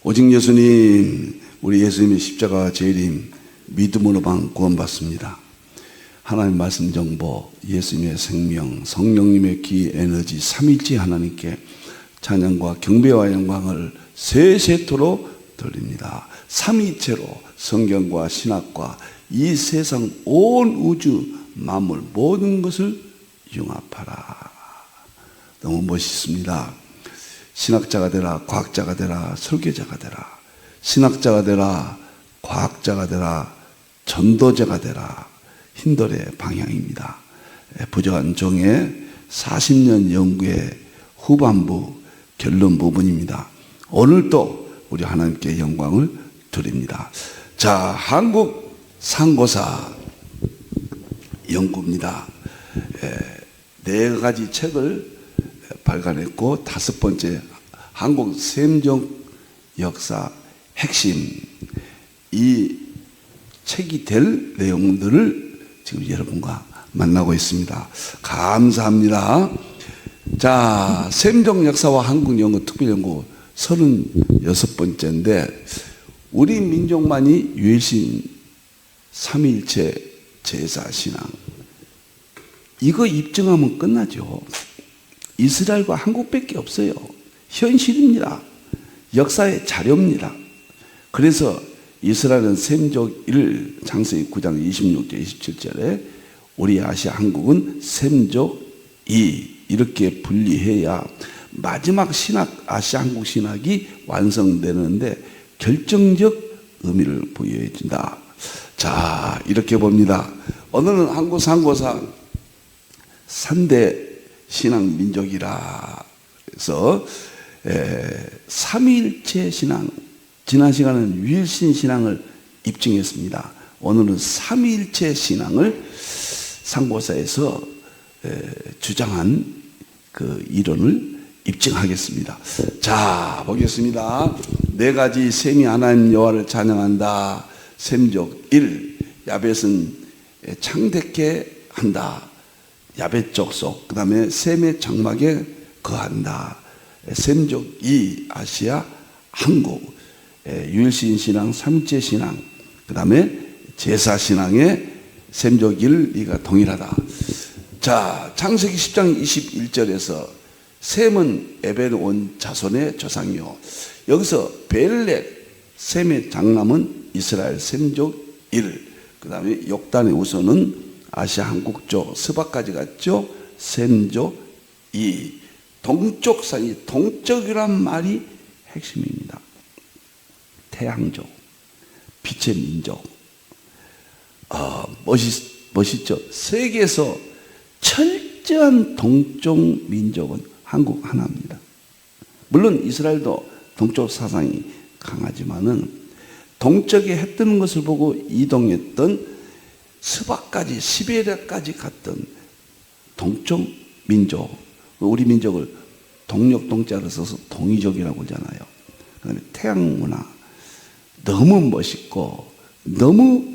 오직 예수님, 우리 예수님의 십자가 재림, 믿음으로만 구원받습니다. 하나님 말씀 정보, 예수님의 생명, 성령님의 기 에너지, 삼위일체 하나님께 찬양과 경배와 영광을 세세토로 돌립니다. 삼위일체로 성경과 신학과 이 세상 온 우주 만물 모든 것을 융합하라. 너무 멋있습니다. 신학자가 되라, 과학자가 되라, 설교자가 되라. 신학자가 되라, 과학자가 되라, 전도자가 되라. 힌들의 방향입니다. 부정한 종의 40년 연구의 후반부 결론 부분입니다. 오늘도 우리 하나님께 영광을 드립니다. 자, 한국 상고사 연구입니다. 4가지 책을 발간했고 5번째 한국 셈종 역사 핵심, 이 책이 될 내용들을 지금 여러분과 만나고 있습니다. 감사합니다. 자, 셈종 역사와 한국 연구 특별연구 36번째인데 우리 민족만이 유일신 삼위일체 제사신앙, 이거 입증하면 끝나죠. 이스라엘과 한국밖에 없어요. 현실입니다. 역사의 자료입니다. 그래서 이스라엘은 셈족 1, 창세기 9장 26절 27절에 우리 아시아 한국은 셈족 2 이렇게 분리해야 마지막 신학, 아시아 한국 신학이 완성되는데 결정적 의미를 부여해 준다. 자, 이렇게 봅니다. 오늘은 한국 상고사 3대 신앙 민족이라 해서 삼위일체 신앙, 지난 시간은 유일신 신앙을 입증했습니다. 오늘은 삼위일체 신앙을 상고사에서 주장한 그 이론을 입증하겠습니다. 자, 보겠습니다. 4가지 셈이 하나님 여호와를 찬양한다. 셈족 1, 야벳은 창대케 한다. 야벳 족속, 그 다음에 셈의 장막에 거한다. 셈족 2, 아시아 한국, 유일신 신앙, 삼위일체 신앙, 그 다음에 제사 신앙의 셈족 1, 이가 동일하다. 자, 창세기 10장 21절에서 셈은 에벨 온 자손의 조상이요. 여기서 벨렉, 셈의 장남은 이스라엘 셈족 1, 그 다음에 욕단의 우선은 아시아 한국쪽 스바까지 갔죠. 셈족 2. 동쪽산이, 동쪽이란 말이 핵심입니다. 태양족, 빛의 민족. 멋있죠. 세계에서 철저한 동쪽 민족은 한국 하나입니다. 물론 이스라엘도 동쪽 사상이 강하지만은 동쪽에 해 뜨는 것을 보고 이동했던 스바까지, 시베리아까지 갔던 동쪽 민족, 우리 민족을 동력동자를 써서 동이족이라고 하잖아요. 그다음에 태양 문화 너무 멋있고 너무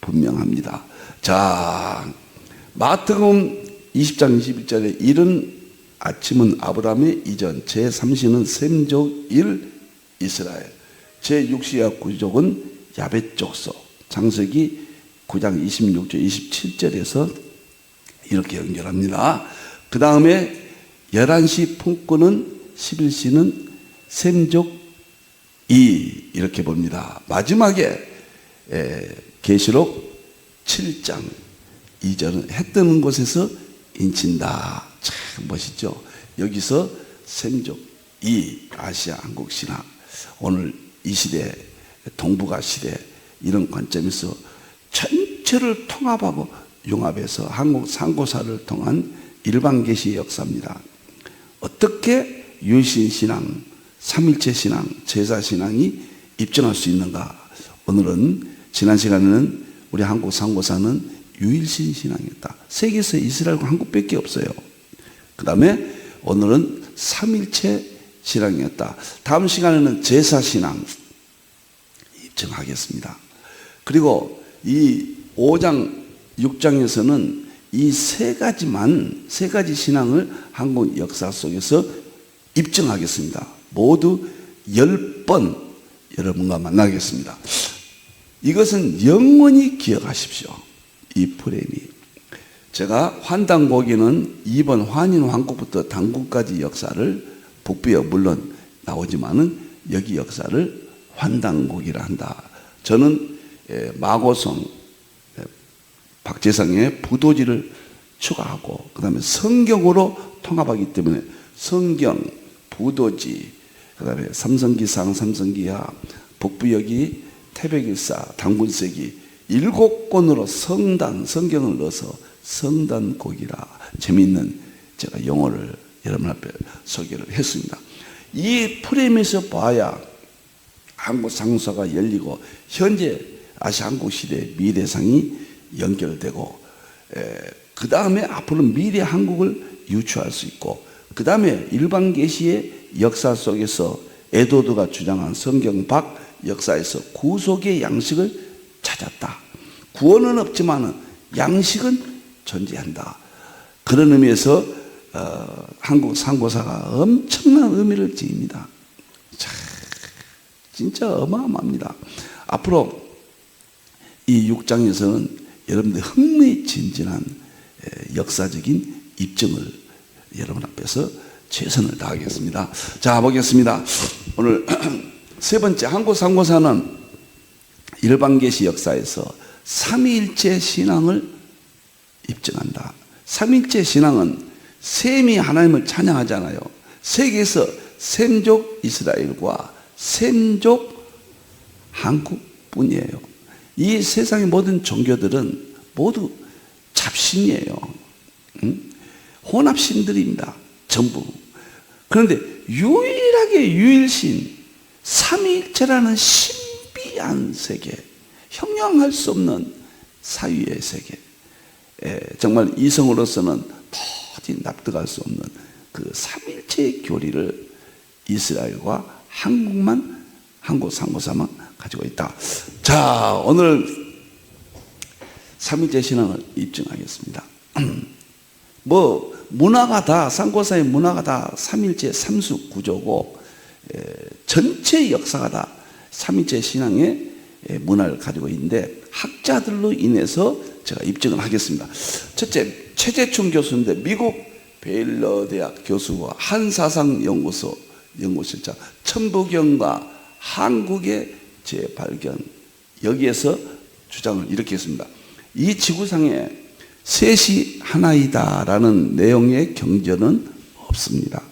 분명합니다. 자, 마태복음 20장 21절에 이른 아침은 아브라함의 이전, 제3시는 셈족 1 이스라엘, 제6시와 9족은 야벳 족속. 창세기 9장 26절 27절에서 이렇게 연결합니다. 그 다음에 11시 품꾼은 11시는 셈족 2 이렇게 봅니다. 마지막에 계시록 7장 2절은 해 뜨는 곳에서 인친다. 참 멋있죠. 여기서 셈족 2 아시아 한국 신학, 오늘 이 시대 동북아 시대 이런 관점에서 전체를 통합하고 융합해서 한국 상고사를 통한 일반계시의 역사입니다. 어떻게 유일신 신앙, 삼일체 신앙, 제사 신앙이 입증할 수 있는가? 오늘은 지난 시간에는 우리 한국 상고사는 유일신 신앙이었다. 세계에서 이스라엘과 한국밖에 없어요. 그 다음에 오늘은 삼일체 신앙이었다. 다음 시간에는 제사 신앙 입증하겠습니다. 그리고 이 5장, 6장에서는 이 세 가지 신앙을 한국 역사 속에서 입증하겠습니다. 모두 10번 여러분과 만나겠습니다. 이것은 영원히 기억하십시오. 이 프레임이. 제가 환단고기는 이번 환인 왕국부터 당군까지 역사를 북부에 물론 나오지만은 여기 역사를 환단고기라 한다. 저는 마고성 박재상의 부도지를 추가하고 그 다음에 성경으로 통합하기 때문에 성경, 부도지, 그 다음에 삼성기상, 삼성기하, 북부여기, 태백일사, 당군세기 7권으로 성경을 넣어서 성단곡이라 재미있는 제가 용어를 여러분 앞에 소개를 했습니다. 이 프레임에서 봐야 한국 상사가 열리고 현재 아시아한국 시대의 미래상이 연결되고 그 다음에 앞으로 미래 한국을 유추할 수 있고 그 다음에 일반 계시의 역사 속에서 에도드가 주장한 성경 밖 역사에서 구속의 양식을 찾았다. 구원은 없지만 양식은 존재한다. 그런 의미에서 한국 상고사가 엄청난 의미를 지닙니다. 진짜 어마어마합니다. 앞으로 이 6장에서는 여러분들 흥미진진한 역사적인 입증을 여러분 앞에서 최선을 다하겠습니다. 자, 보겠습니다. 오늘 세 번째 한국 상고사는 일반 계시 역사에서 삼위일체 신앙을 입증한다. 삼위일체 신앙은 셈이 하나님을 찬양하잖아요. 세계에서 셈족 이스라엘과 셈족 한국뿐이에요. 이 세상의 모든 종교들은 모두 잡신이에요. 혼합신들입니다. 전부. 그런데 유일하게 유일신 삼위일체라는 신비한 세계, 형용할 수 없는 사유의 세계, 정말 이성으로서는 도저히 납득할 수 없는 그 삼위일체의 교리를 이스라엘과 한국만, 한국 상고사만 가지고 있다. 자, 오늘 삼위일체 신앙을 입증하겠습니다. 문화가 다, 상고사의 문화가 다 삼위일체 삼수 구조고 전체 역사가 다 삼위일체 신앙의 문화를 가지고 있는데 학자들로 인해서 제가 입증을 하겠습니다. 첫째, 최재충 교수인데 미국 베일러 대학 교수와 한사상연구소 연구실장, 천부경과 한국의 재발견, 여기에서 주장을 이렇게 했습니다. 이 지구상에 셋이 하나이다라는 내용의 경전은 없습니다.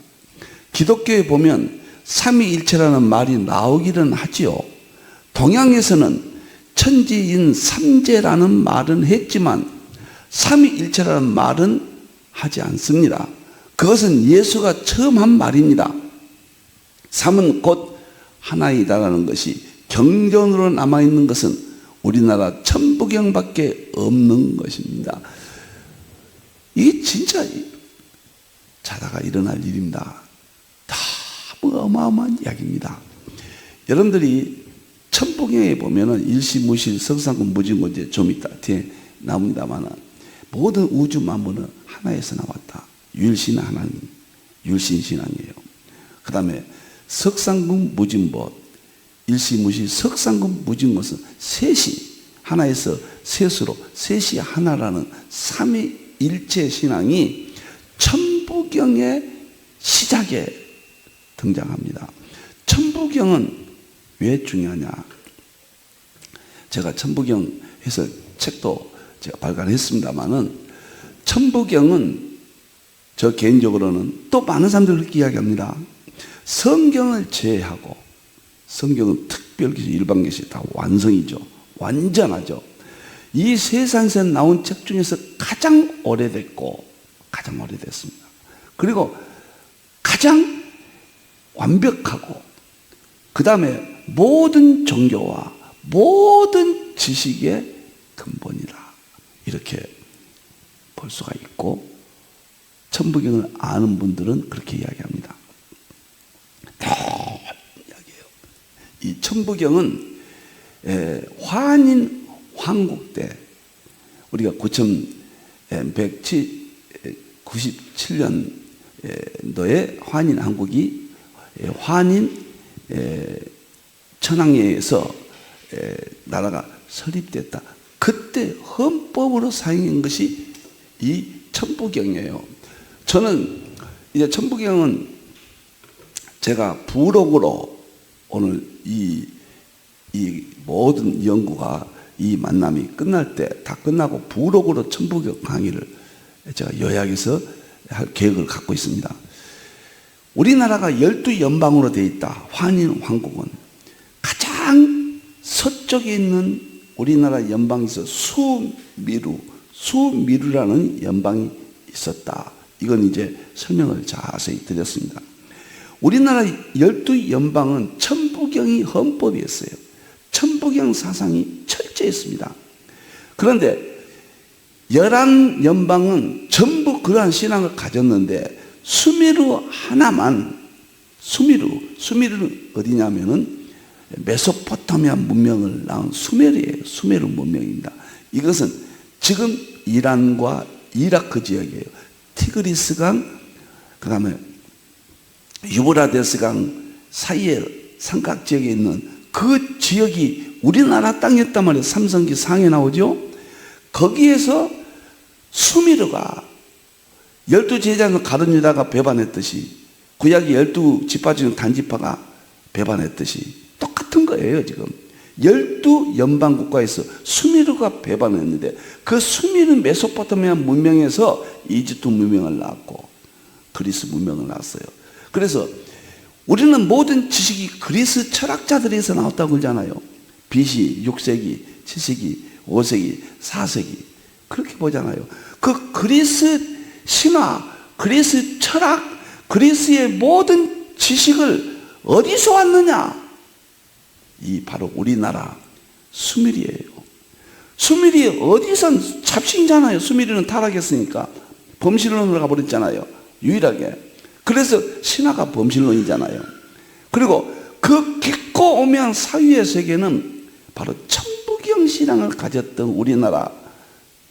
기독교에 보면 삼위일체라는 말이 나오기는 하지요. 동양에서는 천지인 삼재라는 말은 했지만 삼위일체라는 말은 하지 않습니다. 그것은 예수가 처음 한 말입니다. 삼은 곧 하나이다라는 것이 경전으로 남아있는 것은 우리나라 천부경밖에 없는 것입니다. 이게 진짜 자다가 일어날 일입니다. 너무 어마어마한 이야기입니다. 여러분들이 천부경에 보면은 일시무실 성상군 무진고제 좀 이따 뒤에 나옵니다만 모든 우주 만물은 하나에서 나왔다. 유일신 하나님, 유일신신앙이에요. 그 다음에 석상군 무진법, 일시무실 석상군 무진것은 셋이 하나에서 셋으로 셋이 하나라는 삼위일체 신앙이 천부경의 시작에 등장합니다. 천부경은 왜 중요하냐? 제가 천부경 해서 책도 제가 발간했습니다만은 천부경은 저 개인적으로는 또 많은 사람들이 그렇게 이야기합니다. 성경을 제외하고 성경은 특별계시, 일반계시 다 완성이죠. 완전하죠. 이 세상에서 나온 책 중에서 가장 오래됐고 가장 오래됐습니다. 그리고 가장 완벽하고 그 다음에 모든 종교와 모든 지식의 근본이다. 이렇게 볼 수가 있고 천부경을 아는 분들은 그렇게 이야기합니다. 이야기해요. 이 천부경은 환인 황국 때 우리가 9197년도에 환인 한국이 환인 천황예에서 나라가 설립됐다. 그때 헌법으로 사용한 것이 이 천부경이에요. 저는 이제 천부경은 제가 부록으로 오늘 이 모든 연구가 이 만남이 끝날 때 다 끝나고 부록으로 천부경 강의를 제가 요약해서 할 계획을 갖고 있습니다. 우리나라가 12연방으로 되어 있다. 한인 왕국은 가장 서쪽에 있는 우리나라 연방에서 수미루라는 연방이 있었다. 이건 이제 설명을 자세히 드렸습니다. 우리나라 12연방은 천부경이 헌법이었어요. 천부경 사상이 철저했습니다. 그런데 11연방은 전부 그러한 신앙을 가졌는데 수미루 하나만, 수미루는 어디냐면은 메소포타미아 문명을 낳은 수메르예요. 수메르 문명입니다. 이것은 지금 이란과 이라크 지역이에요. 티그리스강, 그 다음에 유브라데스강 사이에 삼각 지역에 있는 그 지역이 우리나라 땅이었단 말이에요. 삼성기 상에 나오죠. 거기에서 수미르가 12제자는 가룟 유다가 배반했듯이, 구약의 12지파 중 단지파가 배반했듯이 똑같은 거예요. 지금 12연방 국가에서 수미르가 배반했는데, 그 수미르 메소포타미아 문명에서 이집트 문명을 낳았고 그리스 문명을 낳았어요. 그래서 우리는 모든 지식이 그리스 철학자들에서 나왔다고 그러잖아요. BC 6세기, 7세기, 5세기, 4세기 그렇게 보잖아요. 그 그리스 신화, 그리스 철학, 그리스의 모든 지식을 어디서 왔느냐? 이 바로 우리나라 수미리예요. 수미리 어디선 잡신이잖아요. 수미리는 타락했으니까 범신론으로 가버렸잖아요. 유일하게. 그래서 신화가 범신론이잖아요. 그리고 그 깊고 오묘한 사유의 세계는 바로 천부경 신앙을 가졌던 우리나라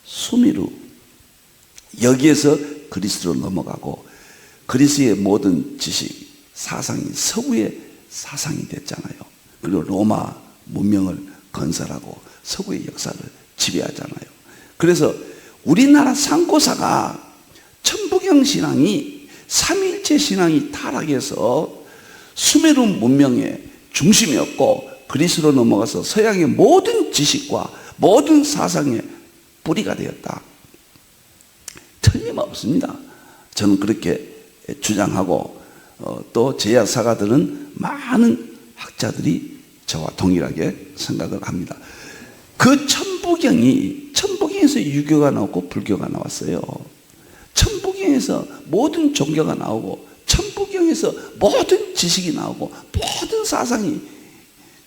수미루, 여기에서 그리스로 넘어가고 그리스의 모든 지식, 사상이 서구의 사상이 됐잖아요. 그리고 로마 문명을 건설하고 서구의 역사를 지배하잖아요. 그래서 우리나라 상고사가 천부경 신앙이, 삼일체 신앙이 타락해서 수메르 문명의 중심이었고 그리스로 넘어가서 서양의 모든 지식과 모든 사상의 뿌리가 되었다. 틀림없습니다. 저는 그렇게 주장하고 또 제야사가들은 많은 학자들이 저와 동일하게 생각을 합니다. 그 천부경에서 유교가 나오고 불교가 나왔어요. 천부경에서 모든 종교가 나오고 천부경에서 모든 지식이 나오고 모든 사상이,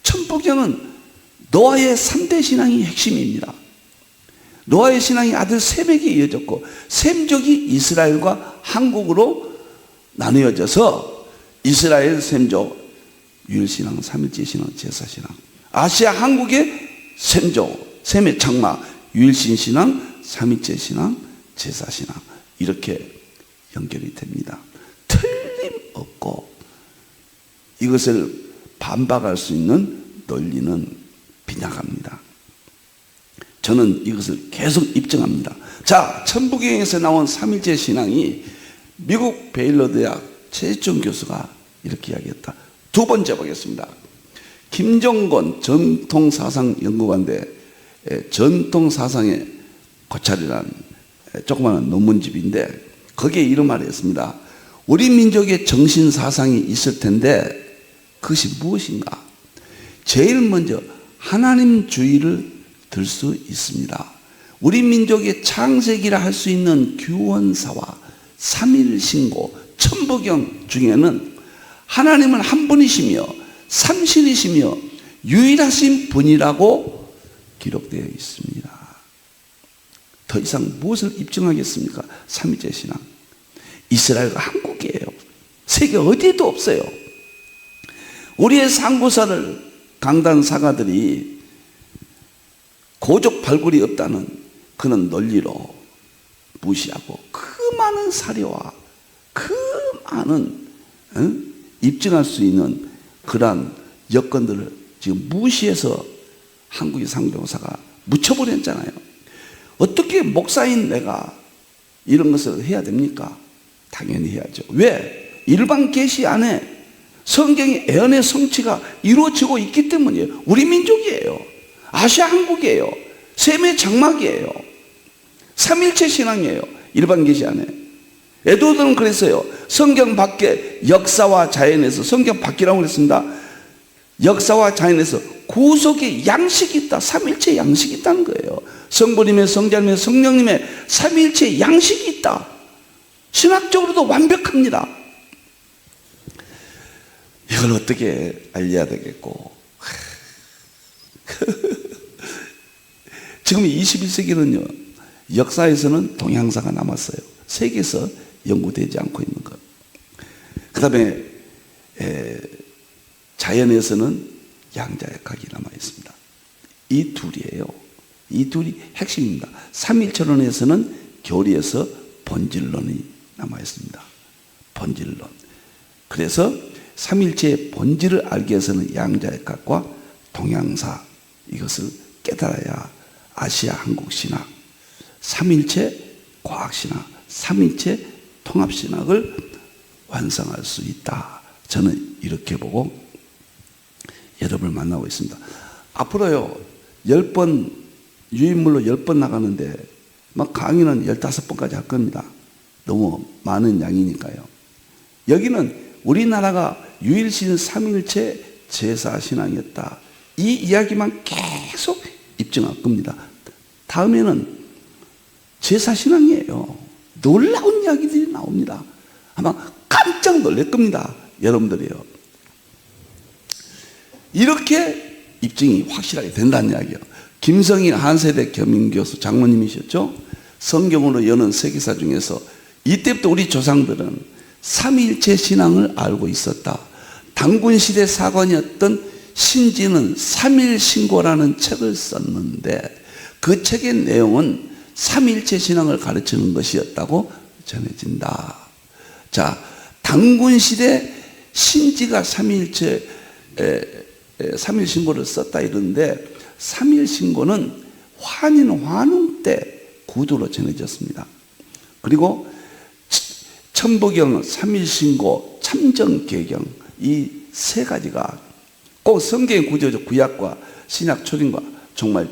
천부경은 노아의 3대 신앙이 핵심입니다. 노아의 신앙이 아들 셈에게 이어졌고 셈족이 이스라엘과 한국으로 나누어져서 이스라엘 셈족, 유일신앙, 삼일제신앙, 제사신앙, 아시아 한국의 셈족, 셈의 장마, 유일신신앙, 삼일제신앙, 제사신앙, 이렇게 연결이 됩니다. 틀림없고 이것을 반박할 수 있는 논리는 빈약합니다. 저는 이것을 계속 입증합니다. 자, 천부경에서 나온 삼일제 신앙이 미국 베일러 대학 최지중 교수가 이렇게 이야기했다. 두 번째 보겠습니다. 김종건 전통사상연구관대 전통사상의 고찰이라는 조그마한 논문집인데 거기에 이런 말을 했습니다. 우리 민족의 정신사상이 있을 텐데 그것이 무엇인가? 제일 먼저 하나님주의를 들 수 있습니다. 우리 민족의 창세기라 할 수 있는 규원사와 삼일신고, 천부경 중에는 하나님은 한 분이시며 삼신이시며 유일하신 분이라고 기록되어 있습니다. 더 이상 무엇을 입증하겠습니까? 삼위제 신앙. 이스라엘과 한국이에요. 세계 어디에도 없어요. 우리의 상고사를 강단 사가들이 고족 발굴이 없다는 그런 논리로 무시하고 그 많은 사료와 그 많은 입증할 수 있는 그러한 여건들을 지금 무시해서 한국의 상경사가 묻혀버렸잖아요. 어떻게 목사인 내가 이런 것을 해야 됩니까? 당연히 해야죠. 왜? 일반 계시 안에 성경의 애언의 성취가 이루어지고 있기 때문이에요. 우리 민족이에요. 아시아 한국이에요. 셈의 장막이에요. 삼일체 신앙이에요. 일반 계시 안에. 에드워드는 그랬어요. 성경 밖에 역사와 자연에서, 성경 밖이라고 그랬습니다. 역사와 자연에서 구속의 양식이 있다. 삼일체 양식이 있다는 거예요. 성부님의, 성자님의, 성령님의 삼일체 양식이 있다. 신학적으로도 완벽합니다. 이걸 어떻게 알려야 되겠고. 지금 21세기는요, 역사에서는 동양사가 남았어요. 세계에서 연구되지 않고 있는 것. 그 다음에 자연에서는 양자역학이 남아 있습니다. 이 둘이에요. 이 둘이 핵심입니다. 삼일체론에서는 교리에서 본질론이 남아 있습니다. 본질론. 그래서 삼일체의 본질을 알기 위해서는 양자역학과 동양사, 이것을 깨달아야 아시아 한국 신학, 삼일체 과학신학, 삼일체 통합신학을 완성할 수 있다. 저는 이렇게 보고 여러분을 만나고 있습니다. 앞으로요, 10번, 유인물로 10번 나가는데, 막 강의는 15번까지 할 겁니다. 너무 많은 양이니까요. 여기는 우리나라가 유일신 삼일체 제사신앙이었다. 이 이야기만 계속 입증할 겁니다. 다음에는 제사신앙이에요. 놀라운 이야기들이 나옵니다. 아마 깜짝 놀랄 겁니다. 여러분들이요. 이렇게 입증이 확실하게 된다는 이야기예요. 김성일 한세대 겸임교수 장로님이셨죠. 성경으로 여는 세계사 중에서 이때부터 우리 조상들은 삼일체 신앙을 알고 있었다. 단군시대 사관이었던 신지는 삼일신고라는 책을 썼는데 그 책의 내용은 삼일체 신앙을 가르치는 것이었다고 전해진다. 자, 단군시대 신지가 삼일신고를 썼다 이러는데, 삼일신고는 환인 환웅 때 구두로 전해졌습니다. 그리고 천부경, 삼일신고, 참정계경, 이 세 가지가 꼭 성경의 구조죠. 구약과 신약 초림과 정말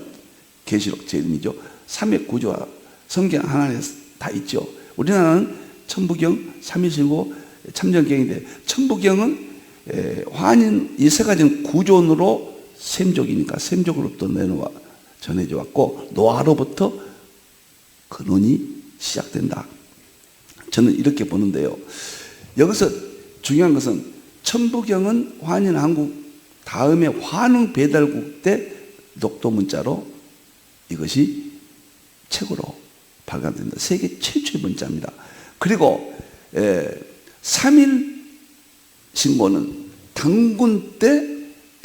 계시록 제일이죠. 삼의 구조와 성경 하나에 다 있죠. 우리나라는 천부경, 삼일신고, 참정계경인데, 천부경은 환인 이 세 가지는 구존으로 셈족이니까 셈족으로부터 내놓아 전해져 왔고, 노아로부터 근원이 시작된다. 저는 이렇게 보는데요. 여기서 중요한 것은 천부경은 환인 한국 다음에 환웅 배달국 때 녹도문자로 이것이 책으로 발간된다. 세계 최초의 문자입니다. 그리고 삼일신고는 단군 때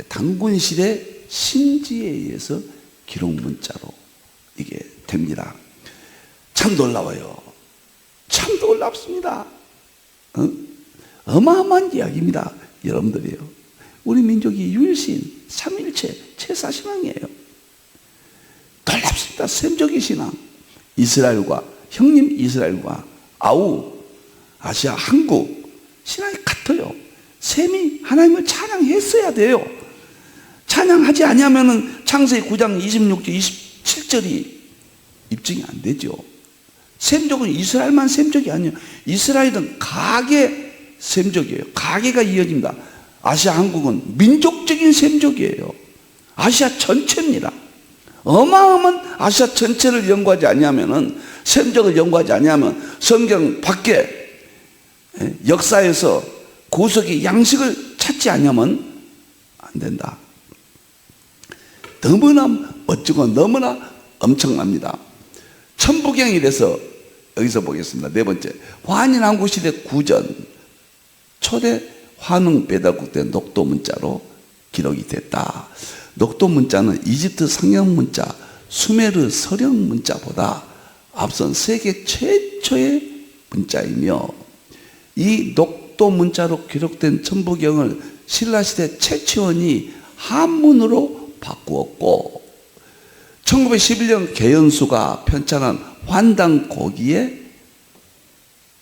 단군시대 신지에 의해서 기록 문자로 이게 됩니다. 참 놀라워요. 참 놀랍습니다. 어마어마한 이야기입니다. 여러분들이요. 우리 민족이 유일신, 삼일체, 제사신앙이에요. 놀랍습니다. 셈족의 신앙. 이스라엘과, 형님 이스라엘과 아우, 아시아 한국 신앙이 같아요. 셈이 하나님을 찬양했어야 돼요. 찬양하지 아니하면 창세기 9장 26절, 27절이 입증이 안 되죠. 셈족은 이스라엘만 셈족이 아니에요. 이스라엘은 가계 셈족이에요. 가계가 이어집니다. 아시아 한국은 민족적인 셈족이에요. 아시아 전체입니다. 어마어마한 아시아 전체를 연구하지 아니하면, 셈족을 연구하지 아니하면 성경 밖에 역사에서 구속의 양식을 찾지 아니하면 안 된다. 너무나 멋지고 너무나 엄청납니다. 천부경이 돼서 여기서 보겠습니다. 네 번째, 환인한국시대 구전 초대 환웅 배달국 때 녹도문자로 기록이 됐다. 녹도문자는 이집트 상형문자, 수메르 서령문자보다 앞선 세계 최초의 문자이며, 이 녹도문자로 기록된 천부경을 신라시대 최치원이 한문으로 바꾸었고 1911년 개연수가 편찬한 환단고기에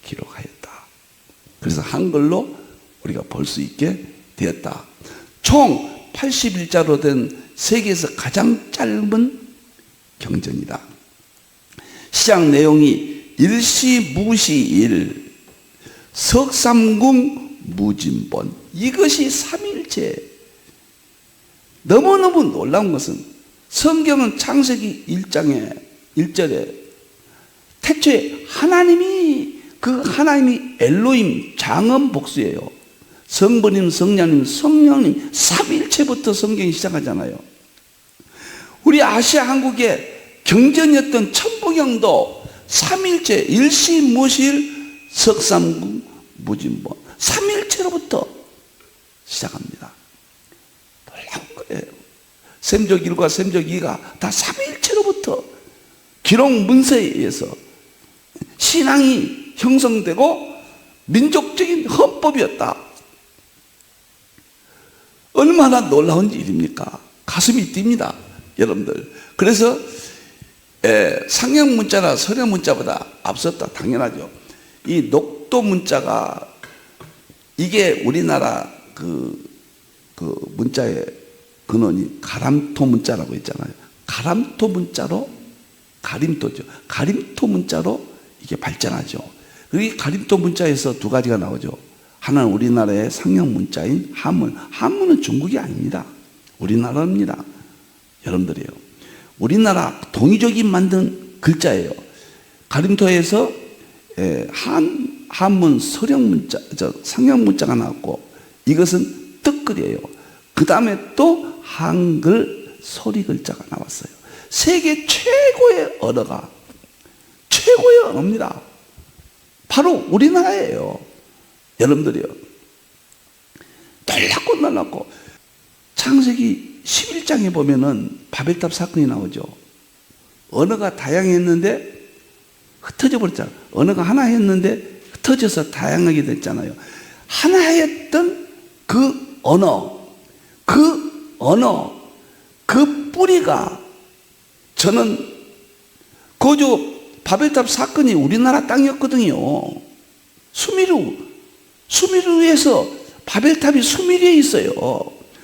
기록하였다. 그래서 한글로 우리가 볼 수 있게 되었다. 총 81자로 된 세계에서 가장 짧은 경전이다. 시작 내용이 일시무시일 석삼궁 무진본, 이것이 삼일체. 너무너무 놀라운 것은 성경은 창세기 1장에 1절에 태초에 하나님이, 그 하나님이 엘로힘 장엄 복수예요. 성부님, 성자님, 성령님 삼일체부터 성경이 시작하잖아요. 우리 아시아 한국의 경전이었던 천부경도 삼일체, 일시무실 석삼궁 무진본, 삼일체로부터 시작합니다. 놀라운 거예요. 셈적 1과 셈적 2가 다 삼일체로부터 기록 문서에 의해서 신앙이 형성되고 민족적인 헌법이었다. 얼마나 놀라운 일입니까? 가슴이 뜁니다, 여러분들. 그래서 상형 문자나 서령 문자보다 앞섰다, 당연하죠. 이 녹도 문자가, 이게 우리나라 그 문자의 근원이 가람토 문자라고 있잖아요. 가람토 문자로, 가림토죠. 가림토 문자로 이게 발전하죠. 이 가림토 문자에서 두 가지가 나오죠. 하나는 우리나라의 상형 문자인 한문. 한문은 중국이 아닙니다. 우리나라입니다. 여러분들이요. 우리나라 동이족이 만든 글자예요. 가림토에서 한문 서령 문자, 상형 문자가 나왔고, 이것은 뜻글이에요. 그 다음에 또 한글 소리 글자가 나왔어요. 세계 최고의 언어가, 최고의 언어입니다. 바로 우리나라예요. 여러분들이요. 놀랍고 창세기 11장에 보면은 바벨탑 사건이 나오죠. 언어가 다양했는데 흩어져 버렸잖아요. 언어가 하나 했는데 흩어져서 다양하게 됐잖아요. 하나였던 그 언어, 그 뿌리가, 저는 거주 바벨탑 사건이 우리나라 땅이었거든요. 수미루에서 바벨탑이 수미루에 있어요.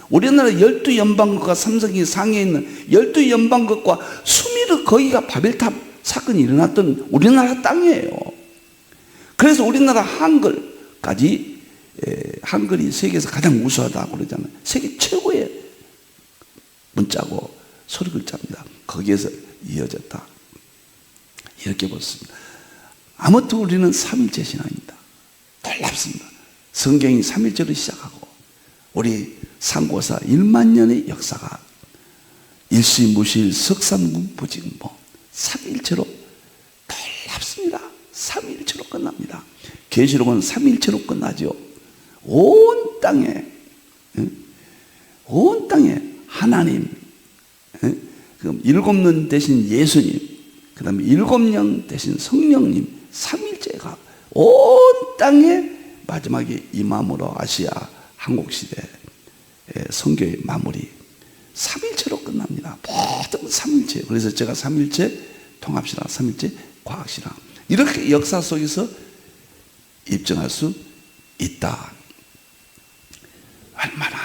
우리나라 12연방국과 삼성이 상해에 있는 12연방국과 수미루, 거기가 바벨탑 사건이 일어났던 우리나라 땅이에요. 그래서 우리나라 한글까지, 한글이 세계에서 가장 우수하다고 그러잖아요. 세계 최고의 문자고 소리 글자입니다. 거기에서 이어졌다, 이렇게 보습니다. 아무튼 우리는 삼일체 신앙입니다. 놀랍습니다. 성경이 삼일체로 시작하고 우리 상고사 1만 년의 역사가 일시무실 석삼궁 부진본 삼일체로, 놀랍습니다. 삼일체로 끝납니다. 계시록은 삼일체로 끝나죠. 온 땅에 하나님, 일곱 년 대신 예수님, 그 다음에 일곱 년 대신 성령님, 삼일체가 온 땅에 마지막에 임함으로 아시아 한국시대 선교의 마무리, 삼일체로 끝납니다. 모든 삼일체. 그래서 제가 삼일체 통합신앙, 삼일체 과학신앙, 이렇게 역사 속에서 입증할 수 있다. 얼마나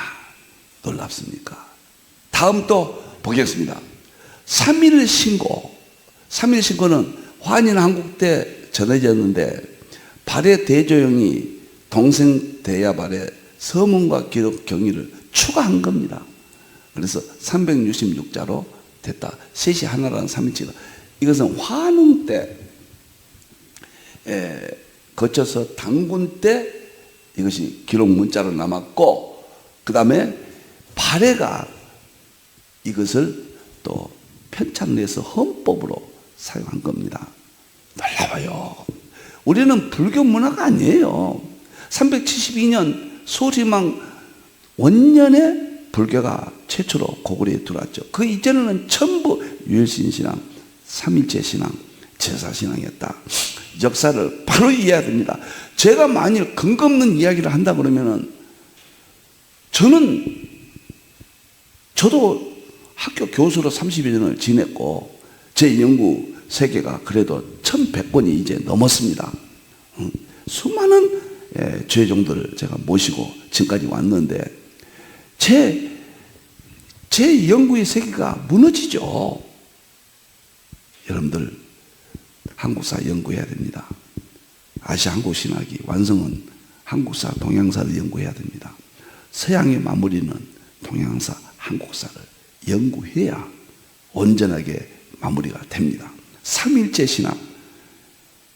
놀랍습니까? 다음 또 보겠습니다. 삼일신고. 삼일신고는 환인 한국 때 전해졌는데 발해 대조영이 동생 대야발에 서문과 기록 경위를 추가한 겁니다. 그래서 366자로 됐다. 셋이 하나라는 삼일체가. 이것은 환웅 때 거쳐서 당군 때 이것이 기록 문자로 남았고, 그 다음에 발해가 이것을 또 편찬해서 헌법으로 사용한 겁니다. 놀라워요. 우리는 불교 문화가 아니에요. 372년 소리망 원년에 불교가 최초로 고구려에 들어왔죠. 그 이전에는 전부 유일신신앙, 삼일체 신앙, 제사신앙이었다. 역사를 바로 이해해야 됩니다. 제가 만일 근거 없는 이야기를 한다 그러면은 저는 저도 학교 교수로 30여 년을 지냈고 제 연구 세계가 그래도 1100권이 이제 넘었습니다. 수많은 죄종들을 제가 모시고 지금까지 왔는데 제 연구의 세계가 무너지죠. 여러분들 한국사 연구해야 됩니다. 아시아 한국신학이 완성은 한국사, 동양사를 연구해야 됩니다. 서양의 마무리는 동양사, 한국사를 연구해야 온전하게 마무리가 됩니다. 삼일체 신학,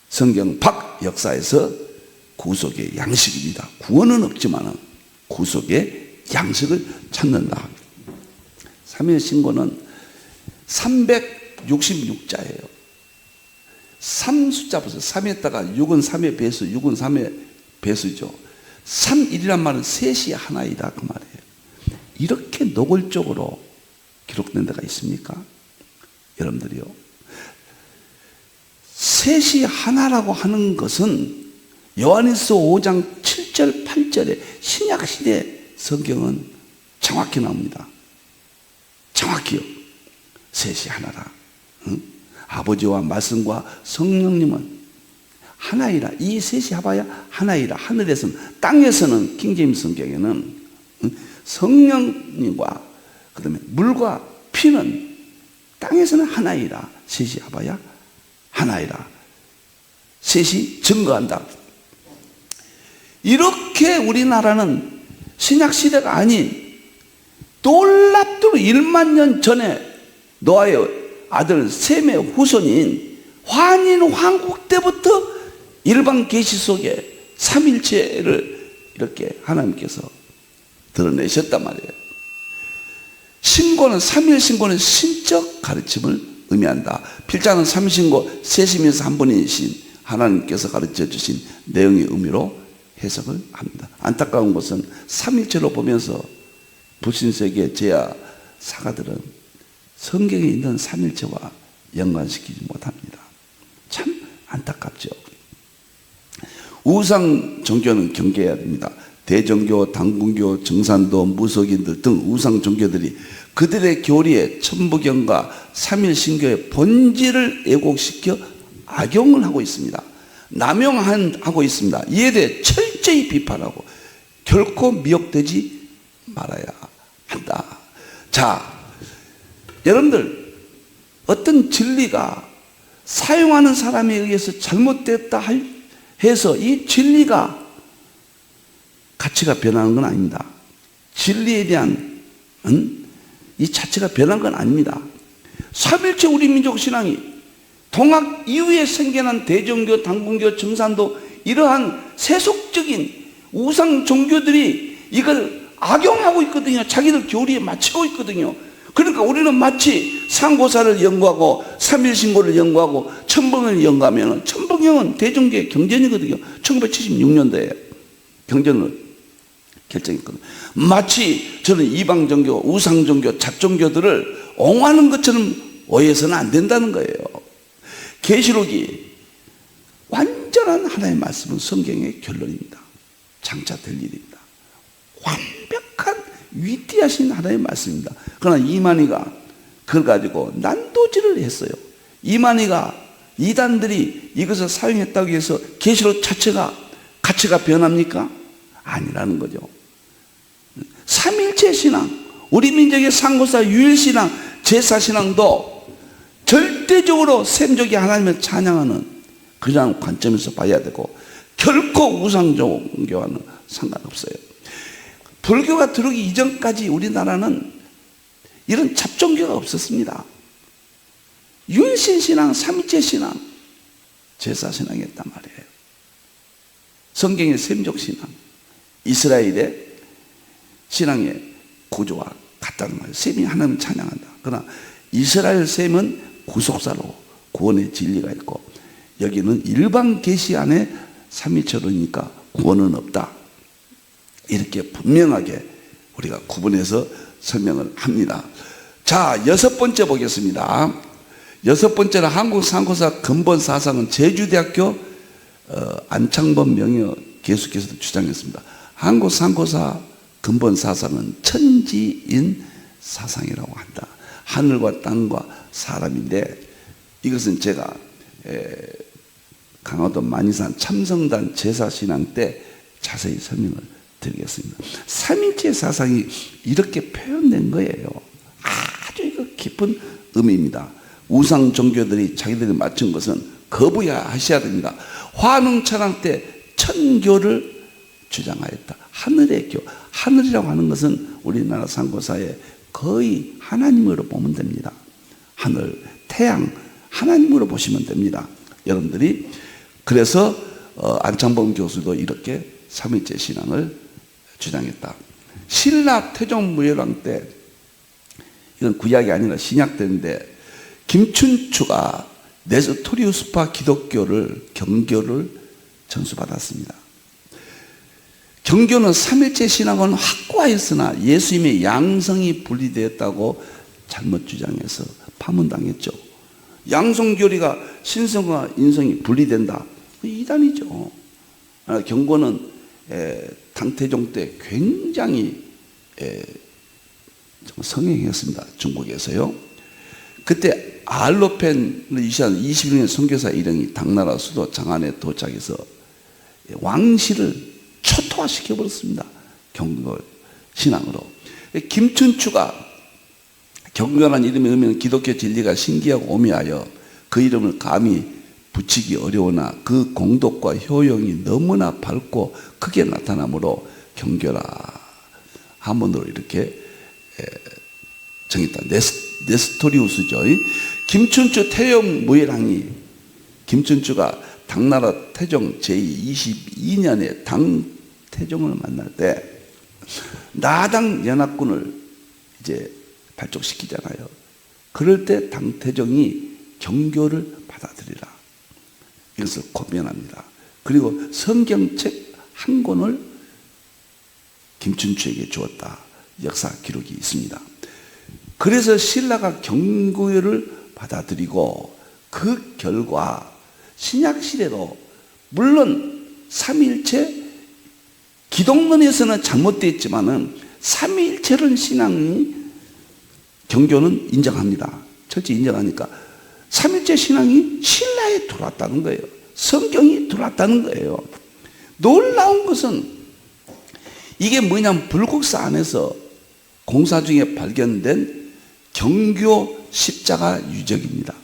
성경 밖 역사에서 구속의 양식입니다. 구원은 없지만 구속의 양식을 찾는다. 삼일신고는 366자예요. 3 숫자 보세요. 3에다가 6은 3의 배수, 6은 3의 배수죠. 3일이란 말은 셋이 하나이다 그 말이에요. 이렇게 노골적으로 기록된 데가 있습니까? 여러분들이요. 셋이 하나라고 하는 것은 요한일서 5장 7절 8절에 신약시대 성경은 정확히 나옵니다. 정확히요. 셋이 하나라. 응? 아버지와 말씀과 성령님은 하나이라. 이 셋이 합하여 하나이라. 하늘에서는, 땅에서는 킹제임스 성경에는 성령님과 그 다음에 물과 피는 땅에서는 하나이라. 셋이 합하여 하나이라. 셋이 증거한다. 이렇게 우리나라는 신약시대가 아닌 놀랍도록 1만 년 전에 노아의 아들 셈의 후손인 환인 왕국 때부터 일반 계시 속에 삼일체를 이렇게 하나님께서 드러내셨단 말이에요. 신고는, 삼일신고는 신적 가르침을 의미한다. 필자는 삼일신고 세심에서 한 분이신 하나님께서 가르쳐 주신 내용의 의미로 해석을 합니다. 안타까운 것은 삼일체로 보면서 불신세계 제야 사가들은 성경에 있는 삼일체와 연관시키지 못합니다. 참 안타깝죠. 우상 종교는 경계해야 됩니다. 대정교, 당군교, 정산도, 무속인들 등 우상 종교들이 그들의 교리에 천부경과 삼일신교의 본질을 왜곡시켜 악용을 하고 있습니다. 남용하고 있습니다. 이에 대해 철저히 비판하고 결코 미혹되지 말아야 한다. 자, 여러분들 어떤 진리가 사용하는 사람에 의해서 잘못됐다 해서 이 진리가 가치가 변하는 건 아닙니다. 진리에 대한 이 자체가 변한 건 아닙니다. 삼일체 우리 민족 신앙이 동학 이후에 생겨난 대종교, 당군교, 정산도 이러한 세속적인 우상 종교들이 이걸 악용하고 있거든요. 자기들 교리에 맞추고 있거든요. 그러니까 우리는 마치 상고사를 연구하고 삼일신고를 연구하고 천봉을 연구하면 천봉형은 대종교의 경전이거든요. 1976년도에 경전을 결정했거든요. 마치 저는 이방종교, 우상종교, 잡종교들을 옹호하는 것처럼 오해해서는 안 된다는 거예요. 계시록이 완전한 하나의 말씀은 성경의 결론입니다. 장차 될 일입니다. 완벽한 위대하신 하나의 말씀입니다. 그러나 이만희가 그걸 가지고 난도질을 했어요. 이만희가 이단들이 이것을 사용했다고 해서 계시록 자체가 가치가 변합니까? 아니라는 거죠. 삼일체 신앙, 우리 민족의 상고사 유일신앙, 제사신앙도 절대적으로 셈족이 하나님을 찬양하는 그런 관점에서 봐야 되고 결코 우상종교와는 상관없어요. 불교가 들어오기 이전까지 우리나라는 이런 잡종교가 없었습니다. 유일신신앙, 삼일체 신앙, 제사신앙이었단 말이에요. 성경의 셈족신앙, 이스라엘의 신앙의 구조와 같다는 말이에요. 셈이 하나님을 찬양한다. 그러나 이스라엘 셈은 구속사로 구원의 진리가 있고 여기는 일반 계시 안에 삼일체로니까 구원은 없다. 이렇게 분명하게 우리가 구분해서 설명을 합니다. 자, 6번째 보겠습니다. 6번째는 한국 상고사 근본 사상은 제주대학교 안창범 명예 교수께서도 주장했습니다. 한국 상고사 근본 사상은 천지인 사상이라고 한다. 하늘과 땅과 사람인데, 이것은 제가 강화도 만이산 참성단 제사신앙 때 자세히 설명을 드리겠습니다. 삼일체 사상이 이렇게 표현된 거예요. 아주 이거 깊은 의미입니다. 우상 종교들이 자기들이 맞춘 것은 거부하셔야 됩니다. 화농찬양 때 천교를 주장하였다. 하늘의 교. 하늘이라고 하는 것은 우리나라 상고사에 거의 하나님으로 보면 됩니다. 하늘, 태양, 하나님으로 보시면 됩니다. 여러분들이. 그래서 안창범 교수도 이렇게 삼위일체 신앙을 주장했다. 신라 태종무열왕 때, 이건 구약이 아니라 신약 때인데, 김춘추가 네스토리우스파 기독교를, 경교를 전수받았습니다. 경교는 삼일체 신앙은 확고하였으나 예수님의 양성이 분리되었다고 잘못 주장해서 파문당했죠. 양성교리가 신성과 인성이 분리된다. 이단이죠. 경고는 당태종 때 굉장히 성행했습니다. 중국에서요. 그때 알로펜을 위시한 21년 선교사 일행이 당나라 수도 장안에 도착해서 왕실을 초토화시켜버렸습니다. 경고 신앙으로. 김춘추가 경교라는 이름의 의미는 기독교 진리가 신기하고 오묘하여 그 이름을 감히 붙이기 어려우나 그 공덕과 효용이 너무나 밝고 크게 나타나므로 경교라 한문으로 이렇게 정했다. 네스토리우스죠. 김춘추 태종 무열왕이, 김춘추가 당나라 태종 제22년에 당태종을 만날 때 나당 연합군을 이제 발족시키잖아요. 그럴 때 당태종이 경교를 받아들이라, 이것을 권면합니다. 그리고 성경책 한 권을 김춘추에게 주었다. 역사 기록이 있습니다. 그래서 신라가 경교를 받아들이고 그 결과 신약 시대로, 물론 삼위일체 기독론에서는 잘못되어 있지만은 삼위일체를 신앙이 경교는 인정합니다. 철저히 인정하니까 삼위일체 신앙이 신라에 들어왔다는 거예요. 성경이 들어왔다는 거예요. 놀라운 것은 이게 뭐냐면 불국사 안에서 공사 중에 발견된 경교 십자가 유적입니다.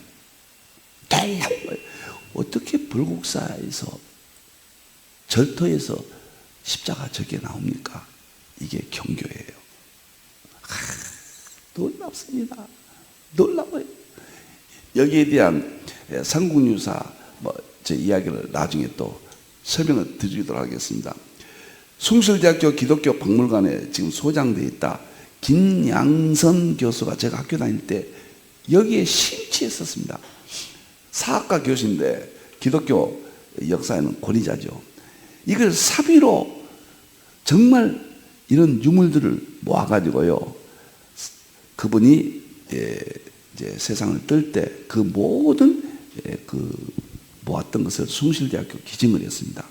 놀라운 거예요. 어떻게 불국사에서 절터에서 십자가 저게 나옵니까? 이게 경교예요. 놀랍습니다. 놀라워요. 여기에 대한 삼국유사 제 이야기를 나중에 또 설명을 드리도록 하겠습니다. 숭실대학교 기독교 박물관에 지금 소장되어 있다. 김양선 교수가 제가 학교 다닐 때 여기에 심취했었습니다. 사학과 교수인데 기독교 역사에는 권위자죠. 이걸 사비로 정말 이런 유물들을 모아가지고요, 그분이 이제 세상을 뜰 때 그 모든 그 모았던 것을 숭실대학교 기증을 했습니다.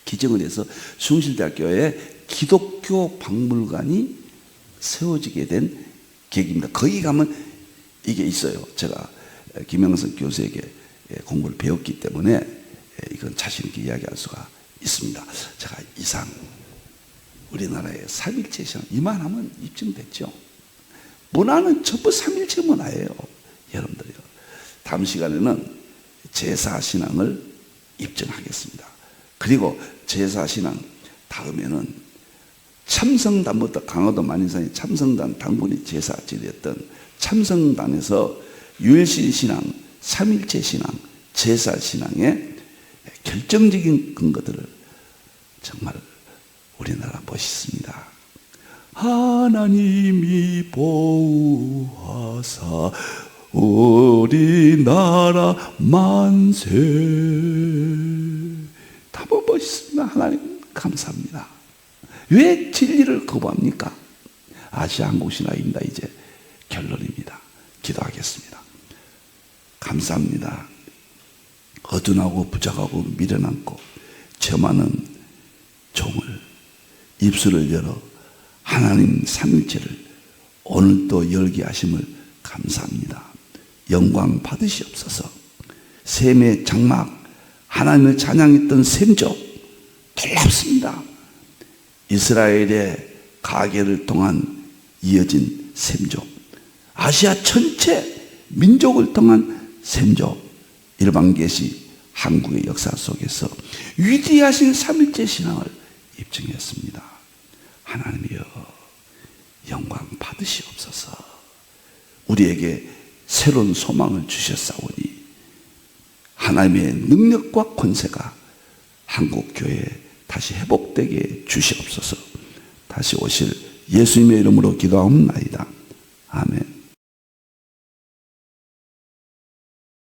기증을 해서 숭실대학교에 기독교 박물관이 세워지게 된 계기입니다. 거기 가면 이게 있어요. 제가 김영선 교수에게 공부를 배웠기 때문에 이건 자신 있게 이야기할 수가 있습니다. 제가 이상 우리나라의 삼일체 신앙 이만하면 입증됐죠. 문화는 전부 삼일체 문화예요. 여러분들요. 다음 시간에는 제사신앙을 입증하겠습니다. 그리고 제사신앙 다음에는 참성단부터, 강화도 만인산의 참성단 당군이 제사 지냈던 참성단에서 유일신신앙, 삼일체신앙, 제사신앙의 결정적인 근거들을 정말 우리나라 멋있습니다. 하나님이 보호하사 우리나라 만세. 너무 멋있습니다. 하나님 감사합니다. 왜 진리를 거부합니까? 아시아 한국신화입니다. 이제 결론입니다. 기도하겠습니다. 감사합니다. 어둔하고 부족하고 미련하고 죄 많은 종을 입술을 열어 하나님 삼일체를 오늘도 열게 하심을 감사합니다. 영광 받으시옵소서. 셈의 장막, 하나님을 찬양했던 셈족 놀랍습니다. 이스라엘의 가계를 통한 이어진 셈족, 아시아 전체 민족을 통한 셈족, 일방계시 한국의 역사 속에서 위대하신 삼일째 신앙을 입증했습니다. 하나님이여 영광 받으시옵소서. 우리에게 새로운 소망을 주셨사오니 하나님의 능력과 권세가 한국교회에 다시 회복되게 주시옵소서. 다시 오실 예수님의 이름으로 기도하옵나이다. 아멘.